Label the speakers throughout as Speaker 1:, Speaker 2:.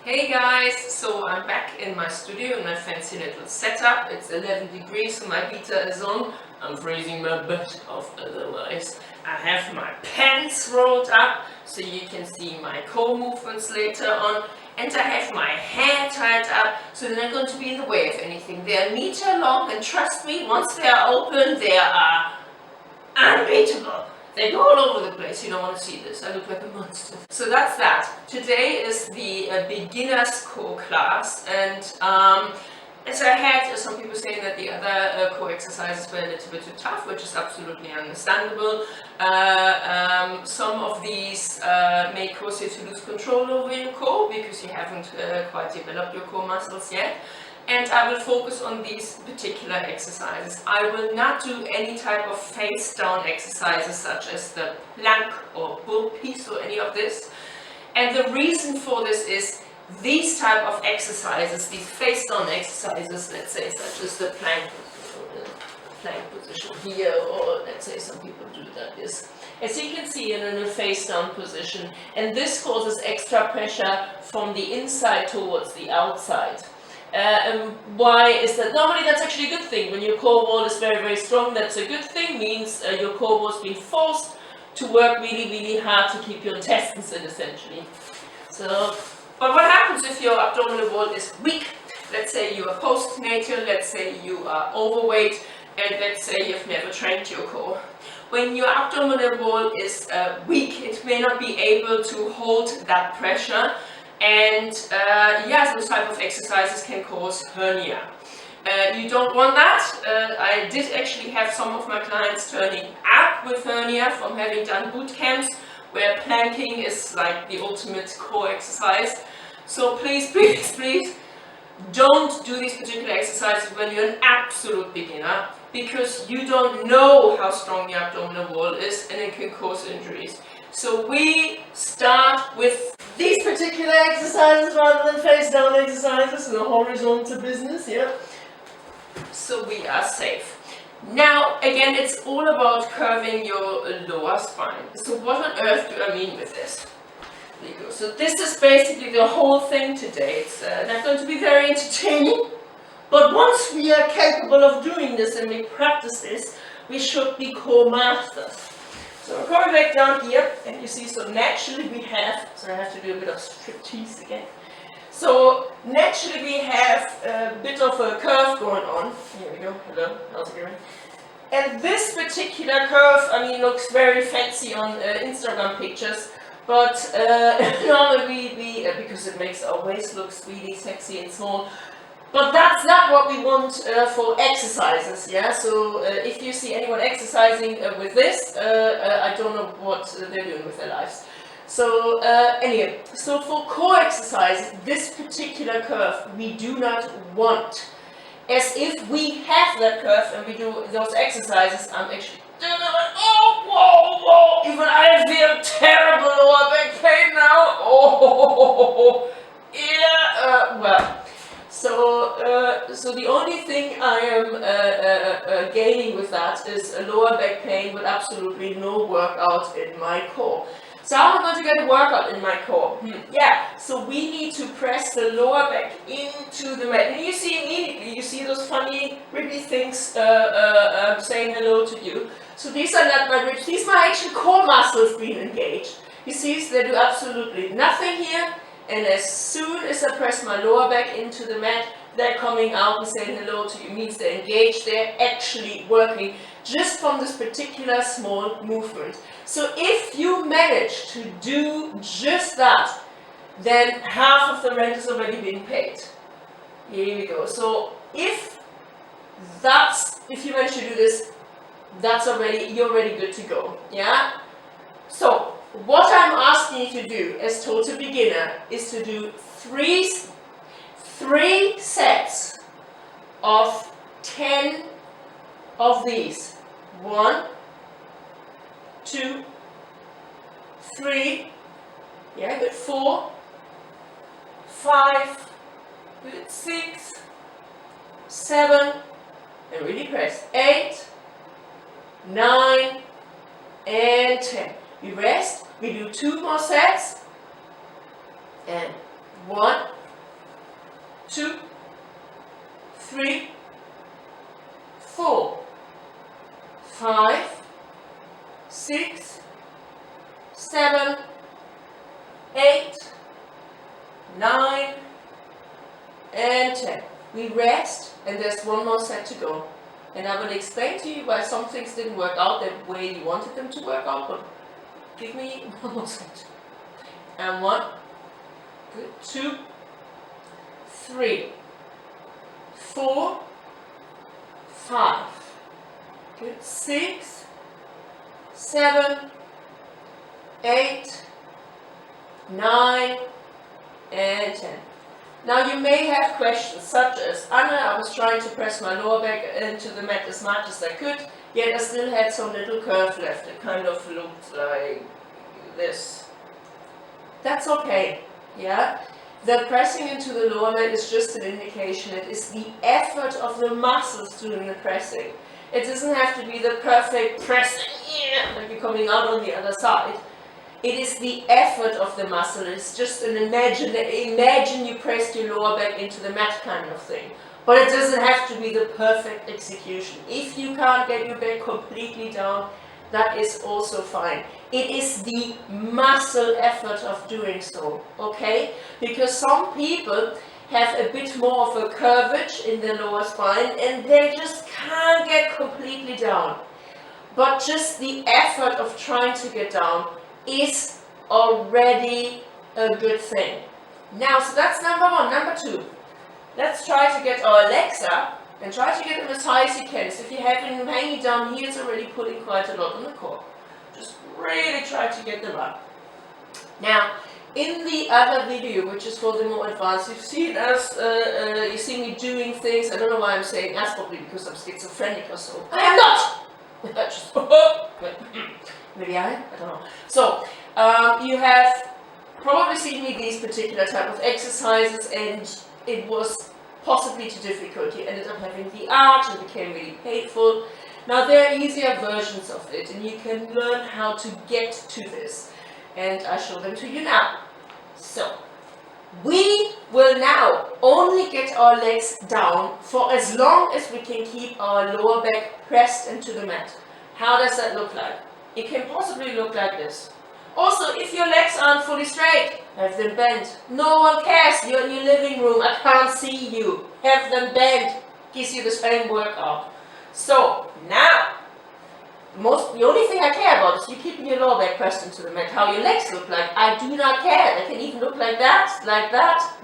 Speaker 1: Hey guys, so I'm back in my studio in my fancy little setup. It's 11 degrees, so my heater is on. I'm freezing my butt off otherwise. I have my pants rolled up so you can see my core movements later on. And I have my hair tied up so they're not going to be in the way of anything. They're a meter long and trust me, once they are open, they are unbeatable. They go all over the place. You don't want to see this. I look like a monster. So that's that. Today is the beginner's core class, and as I had some people saying that the other core exercises were a little bit too tough, which is absolutely understandable. Some of these may cause you to lose control over your core because you haven't quite developed your core muscles yet. And I will focus on these particular exercises. I will not do any type of face down exercises such as the plank or burpees or any of this. And the reason for this is these type of exercises, these face down exercises, let's say such as the plank position here, or let's say some people do that is, as you can see, in a face down position, and this causes extra pressure from the inside towards the outside. And why is that? Normally that's actually a good thing. When your core wall is very, very strong, that's a good thing. Means your core wall is being forced to work really, really hard to keep your intestines in, essentially. So, but what happens if your abdominal wall is weak? Let's say you are postnatal, let's say you are overweight, and let's say you've never trained your core. When your abdominal wall is weak, it may not be able to hold that pressure. And yes, those type of exercises can cause hernia. You don't want that. I did actually have some of my clients turning up with hernia from having done boot camps where planking is like the ultimate core exercise. So please, please, please don't do these particular exercises when you're an absolute beginner, because you don't know how strong the abdominal wall is and it can cause injuries. So we start with these particular exercises rather than face down exercises in a horizontal business, yeah? So we are safe. Now, again, it's all about curving your lower spine. So what on earth do I mean with this? There you go. So this is basically the whole thing today. It's not going to be very entertaining, but once we are capable of doing this and we practice this, we should be core masters. So I'm coming back down here, and you see, so naturally we have, so I have to do a bit of striptease again. So naturally we have a bit of a curve going on. Here we go, hello, how's it going? And this particular curve, I mean, looks very fancy on Instagram pictures, but normally we because it makes our waist look really sexy and small. But that's not what we want for exercises, yeah? So if you see anyone exercising with this, I don't know what they're doing with their lives. So anyway, so for core exercise, this particular curve we do not want. As if we have that curve and we do those exercises, I'm actually doing it, oh, whoa, whoa, even I feel terrible lower back pain now, oh, yeah, well. So the only thing I am gaining with that is a lower back pain, but absolutely no workout in my core. So how am I going to get a workout in my core? Yeah, so we need to press the lower back into the mat. And you see immediately, you see those funny ribby things saying hello to you. So these are not my ribs, these are my actual core muscles being engaged. You see, so they do absolutely nothing here. And as soon as I press my lower back into the mat, they're coming out and saying hello to you. It means they're engaged, they're actually working just from this particular small movement. So if you manage to do just that, then half of the rent is already being paid. Here we go. So if you manage to do this, you're already good to go. Yeah? So what I'm asking you to do as total beginner is to do three sets of 10 of these. 1, 2, 3, yeah, good, 4, 5, good, 6, 7, and really press, 8, 9, and 10. We rest, we do 2 more sets, and 1, 2, 3, 4, 5, 6, 7, 8, 9, and 10. We rest, and there's one more set to go. And I will explain to you why some things didn't work out the way you wanted them to work out, but give me one more set. And 1, good, 2, 3, 4, 5, good, 6, 7, 8, 9, and 10. Now you may have questions such as, Anna, I was trying to press my lower back into the mat as much as I could, yet I still had some little curve left. It kind of looked like this. That's okay, yeah? The pressing into the lower mat is just an indication. It is the effort of the muscles doing the pressing. It doesn't have to be the perfect pressing, yeah, like you're coming out on the other side. It is the effort of the muscle. It's just an imagine you pressed your lower back into the mat kind of thing. But it doesn't have to be the perfect execution. If you can't get your back completely down, that is also fine. It is the muscle effort of doing so, okay? Because some people have a bit more of a curvature in the lower spine and they just can't get completely down. But just the effort of trying to get down is already a good thing. Now, so that's number 1. Number 2, let's try to get our legs up and try to get them as high as you can. So if you have them hanging down here, it's already pulling quite a lot on the core. Just really try to get them up. Now, in the other video, which is for the more advanced, you've seen us, you see me doing things. I don't know why I'm saying us, probably because I'm schizophrenic or so. I am not! Just, maybe I don't know. So, you have probably seen me these particular type of exercises and it was possibly too difficult. You ended up having the arch and became really painful. Now there are easier versions of it and you can learn how to get to this. And I show them to you now. So, we will now only get our legs down for as long as we can keep our lower back pressed into the mat. How does that look like? It can possibly look like this. Also, if your legs aren't fully straight, have them bent. No one cares. You're in your living room. I can't see you. Have them bent. Gives you the same workout. So, now, the only thing I care about is you keeping your lower back pressed into the mat. How your legs look like, I do not care. They can even look like that,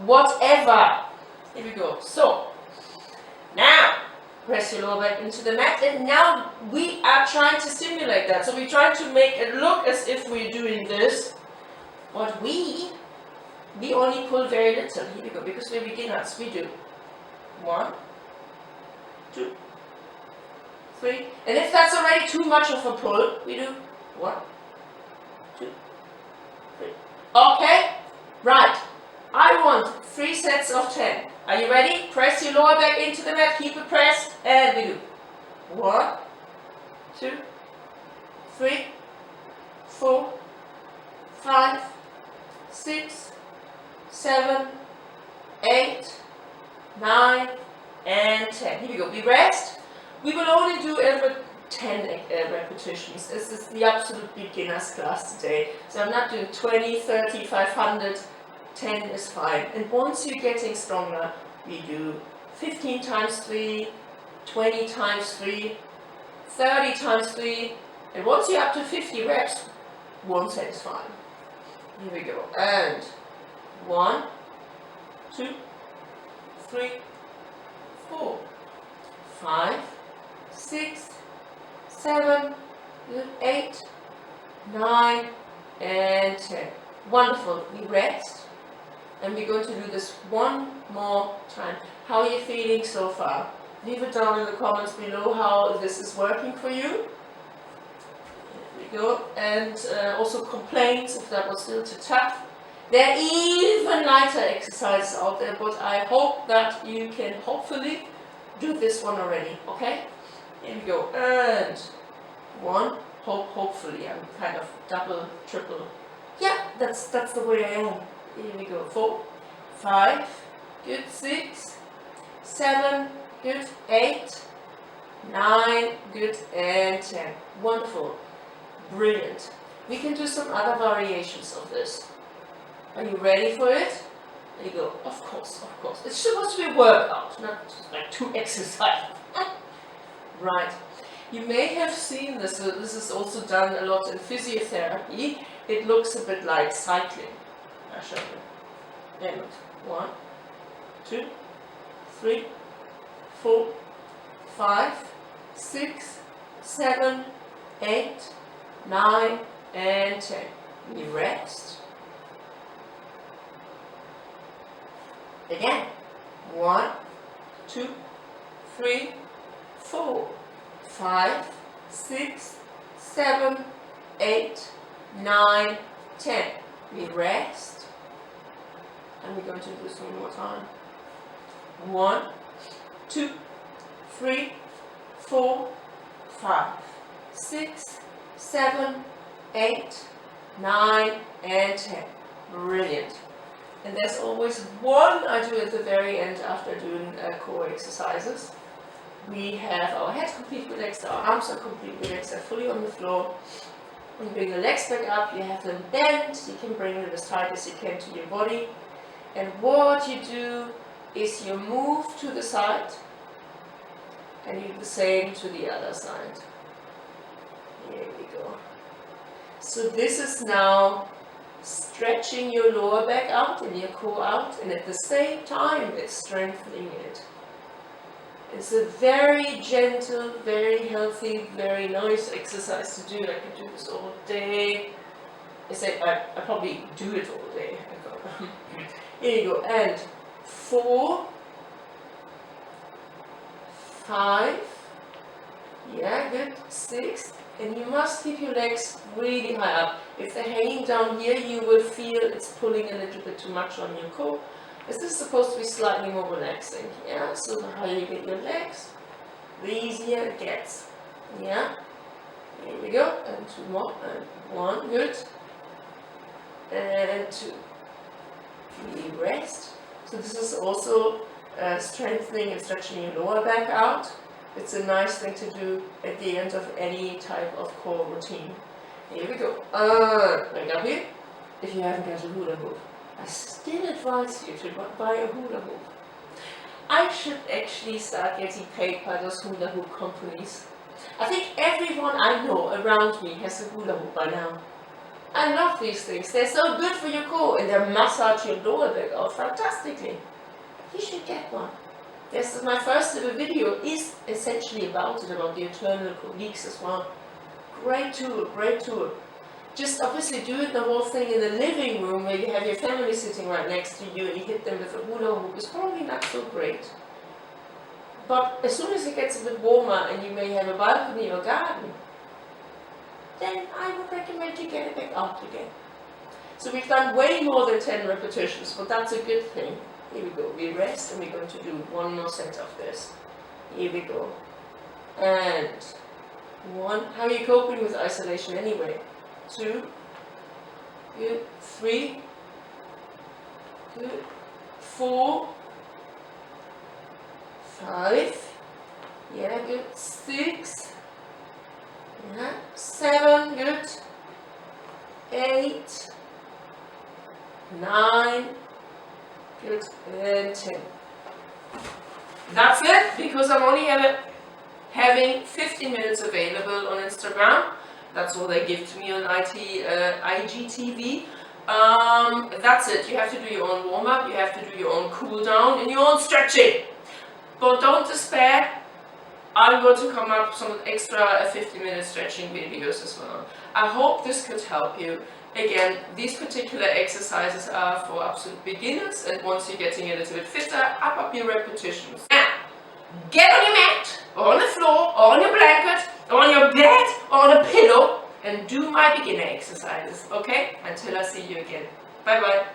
Speaker 1: whatever. Here we go. So, now, press your lower back into the mat, and now we are trying to simulate that. So we're trying to make it look as if we're doing this, but we only pull very little. Here we go, because we're beginners. We do 1, 2, 3, and if that's already too much of a pull, we do 1, 2, 3. Okay, right. I want 3 sets of 10. Are you ready? Press your lower back into the mat, keep it pressed, and we do 1, 2, 3, 4, 5, 6, 7, 8, 9, and 10. Here we go. We rest. We will only do every 10 repetitions. This is the absolute beginner's class today. So I'm not doing 20, 30, 500. 10 is fine. And once you're getting stronger, we do 15 times 3, 20 times 3, 30 times 3, and once you're up to 50 reps, 1 set is fine. Here we go. And 1, 2, 3, 4, 5, 6, 7, 8, 9, and 10. Wonderful. We rest. And we're going to do this one more time. How are you feeling so far? Leave it down in the comments below how this is working for you. There we go. And also complaints if that was still too tough. There are even lighter exercises out there, but I hope that you can hopefully do this one already. Okay? Here we go. And 1. Hopefully. I'm kind of double, triple. Yeah, that's the way I am. Here we go. 4, 5, good, 6, 7, good, 8, 9, good, and 10. Wonderful. Brilliant. We can do some other variations of this. Are you ready for it? There you go. Of course, of course. It's supposed to be a workout, not just like 2 exercises. Right. You may have seen this. This is also done a lot in physiotherapy. It looks a bit like cycling. I'll show you. And 1, 2, 3, 4, 5, 6, 7, 8, 9, and 10. We rest. Again. 1, 2, 3, 4, 5, 6, 7, 8, 9, 10. We rest. And we're going to do this one more time. 1, 2, 3, 4, 5, 6, 7, 8, 9, and 10. Brilliant. And there's always one I do at the very end after doing core exercises. We have our head completely relaxed, our arms are completely relaxed, they're fully on the floor. When you bring the legs back up, you have them bent, you can bring them as tight as you can to your body. And what you do is you move to the side and you do the same to the other side. Here we go. So this is now stretching your lower back out and your core out, and at the same time it's strengthening it. It's a very gentle, very healthy, very nice exercise to do. I can do this all day. I probably do it all day. Here you go. And 4, 5, yeah, good, 6, and you must keep your legs really high up. If they're hanging down here, you will feel it's pulling a little bit too much on your core. This is supposed to be slightly more relaxing, yeah? So the higher you get your legs, the easier it gets, yeah? Here we go, and 2 more, and 1, good, and 2. We rest. So this is also strengthening and stretching your lower back out. It's a nice thing to do at the end of any type of core routine. Here we go. Right up here. If you haven't got a hula hoop, I still advise you to buy a hula hoop. I should actually start getting paid by those hula hoop companies. I think everyone I know around me has a hula hoop by now. I love these things. They're so good for your core and they massage your lower back out fantastically. You should get one. This is my first ever video, is essentially about it, about the internal colleagues as well. Great tool, great tool. Just obviously do the whole thing in the living room where you have your family sitting right next to you and you hit them with a hula hoop. It's probably not so great. But as soon as it gets a bit warmer and you may have a balcony or garden, then I would recommend you get it back out again. So we've done way more than 10 repetitions, but that's a good thing. Here we go, we rest and we're going to do one more set of this. Here we go. And 1, how are you coping with isolation anyway? 2, good, 3, good, 4, 5, yeah, good, 6, yeah, 7, good, 8, 9, good, and 10. That's it, because I'm only having 15 minutes available on Instagram. That's all they give to me on IGTV. That's it. You have to do your own warm-up, you have to do your own cool-down, and your own stretching. But don't despair. I'm going to come up with some extra 15-minute stretching videos as well. I hope this could help you. Again, these particular exercises are for absolute beginners, and once you're getting a little bit fitter, up your repetitions. Now, get on your mat, or on the floor, or on your blanket, or on your bed, or on a pillow, and do my beginner exercises, okay? Until I see you again. Bye bye.